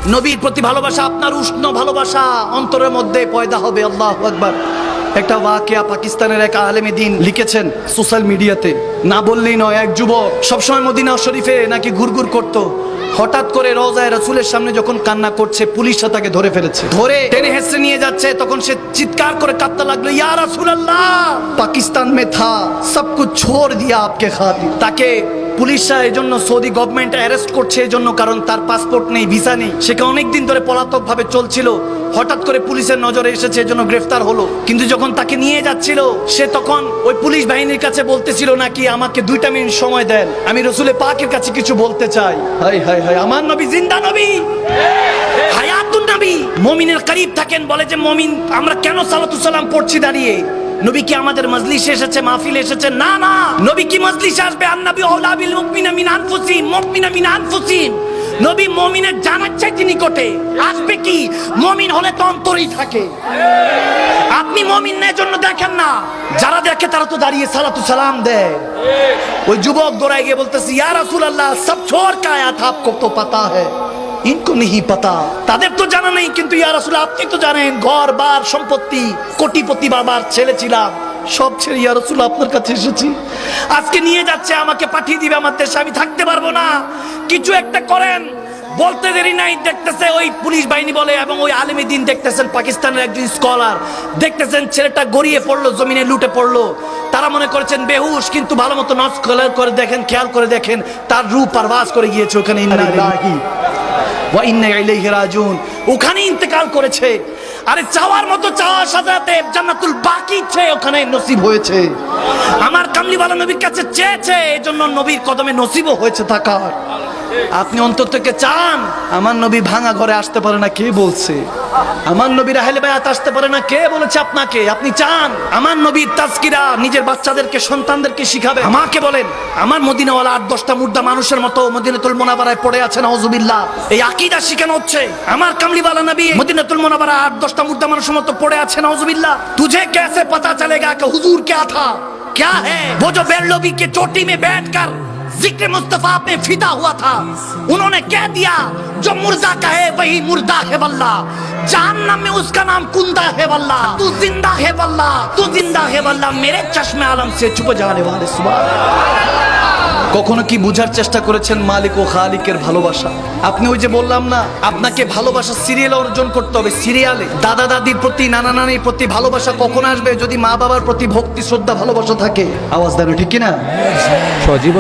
নবীর প্রতি ভালোবাসা, আপনার উষ্ণ ভালোবাসা অন্তরের মধ্যে পয়দা হবে। আল্লাহু আকবার। একটা ওয়াকিয়া পাকিস্তানের এক আলেমে দিন লিখেছেন সোশ্যাল মিডিয়াতে, না বললেই নয়। এক যুবক সবসময় মদিনা শরীফে নাকি ঘুরঘুর করত, হঠাৎ করে রওজায়ে রাসূলের সামনে যখন কান্না করছে, পুলিশরা তাকে ধরে ফেলেছে। ধরে টেনে হেসে নিয়ে যাচ্ছে, তখন সে চিৎকার করে কাঁদতে লাগলো, ইয়া রাসূলুল্লাহ, পাকিস্তান মে থা, সব কুছ ছোড় দিয়া আপকে খাতির। তাকে পুলিশরা এই জন্য, সৌদি গভর্নমেন্ট অ্যারেস্ট করছে এই জন্য, কারণ তার পাসপোর্ট নেই, ভিসা নেই। সেটা অনেকদিন ধরে পলাতক ভাবে চলছিল, হঠাৎ করে পুলিশের নজরে এসেছে, এই জন্য গ্রেফতার হলো। কিন্তু যখন তাকে নিয়ে যাচ্ছিল, সে তখন ওই পুলিশ বাহিনীর কাছে বলতেছিল নাকি, আমাকে 2টা মিনিট সময় দেন, আমি রসুলের পাকের কাছে কিছু বলতে চাই। হাই হাই হাই, আমার নবী জিন্দা নবী, হায়াতুন নবী। মুমিনের করিব থাকেন, বলে যে মুমিন আমরা কেন সালাতু সালাম পড়ছি দাঁড়িয়ে? নবী কি আমাদের মজলিসে এসেছে, মাহফিলে এসেছে? না না, নবী কি মজলিসে আসবে? আন-নবী আওলা বিল মুমিনিনা মিন আনফুসিহিম, মুমিনা মিন আনফুসিহিম। নবী মুমিনের জানার চাইতে নিকটে আসবে। কি মুমিন হলে তো অন্তরেই থাকে। আপনি মুমিন না জন্য দেখেন না, যারা দেখে তারা তো দাঁড়িয়ে সালাতু সালাম দেয়। ওই যুবক দৌড়ায় গিয়ে বলতেছে, ইয়া রাসূলুল্লাহ, সব ছোড় কা আয়া থা, আপকো তো পাতা হ্যায়, ইনকো नहीं पता। তাদের তো জানা নেই, কিন্তু ইয়া রাসূল আপনি তো জানেন। ঘর বার সম্পত্তি, কোটিপতি বাবার ছেলে ছিলাম, সব ছেড়ে ইয়া রাসূল আপনার কাছে এসেছি। আজকে নিয়ে যাচ্ছে, আমাকে পাঠিয়ে দিবে আমার দেশে, আমি থাকতে পারবো না, কিছু একটা করেন। বলতে দেরি নাই, দেখতেছে ওই পুলিশ বাহিনী বলে, এবং ওই আলেমী দিন দেখতেছেন, পাকিস্তানের একজন স্কলার দেখতেছেন, ছেলেটা গড়িয়ে পড়লো, জমিনে লুটে পড়লো। তারা মনে করেছেন বেহুশ, কিন্তু ভালো মতো নজ করে দেখেন, খেয়াল করে দেখেন, তার রূপ পারভাস করে গিয়েছে ওখানে। ইন্না লিল্লাহি ওয়া ইন্না ইলাইহি রাজিউন, ওখানে ইন্তেকাল করেছে। আরে চাওয়ার মতো চাওয়ার সাথে জান্নাতুল বাকি ওখানে নসিব হয়েছে। আমার কামলিওয়ালা নবীর কাছে চেয়েছে, এজন্য নবীর কদমে নসিবও হয়েছে থাকার। আপনি অন্তর থেকে চান, আমার নবী ভাঙা ঘরে আসতে পারে না, কে বলছে? আমার নবীর আহলে বায়াত আসতে পারে না, কে বলেছে আপনাকে? আপনি চান আমার নবীর তাজকিরা নিজের বাচ্চাদেরকে, সন্তানদেরকে শিখাবে। আমাকে বলেন, আমার মদিনাওয়ালা 8-10টা মুর্দা মানুষের মতো মদিনাতুল মুনাওয়ারায় পড়ে আছে, নাউজুবিল্লাহ। এই আকীদা শিখানো হচ্ছে। আমার কামলিওয়ালা নবী মদিনাতুল মুনাওয়ারা 8-10টা মুর্দা মানুষের মতো পড়ে আছে, নাউজুবিল্লাহ। তুঝে कैसे पता चलेगा कि हुजूर क्या था, क्या है? वो जो बेरलोबी के चोटी में बैठकर जिक्र मुस्तफा पे फिदा हुआ था, उन्होंने कह दिया जो मुर्दा कहे वही मुर्दा है वल्लाह, जहन्नम में उसका नाम कुंदा है वल्लाह, तू जिंदा है वल्लाह, तू जिंदा है वल्लाह, मेरे चश्मे आलम से छुप जाने वाले सुभान। কখনো কি বুঝার চেষ্টা করেছেন মালিক ও খালিকের ভালোবাসা? আপনি ওই যে বললাম না, আপনাকে ভালোবাসা সিরিয়ালে অর্জন করতে হবে। সিরিয়ালে দাদা দাদির প্রতি, নানা নানির প্রতি ভালোবাসা কখন আসবে? যদি মা বাবার প্রতি ভক্তি, শ্রদ্ধা, ভালোবাসা থাকে। আওয়াজ দেন ঠিক কিনা? সজীব।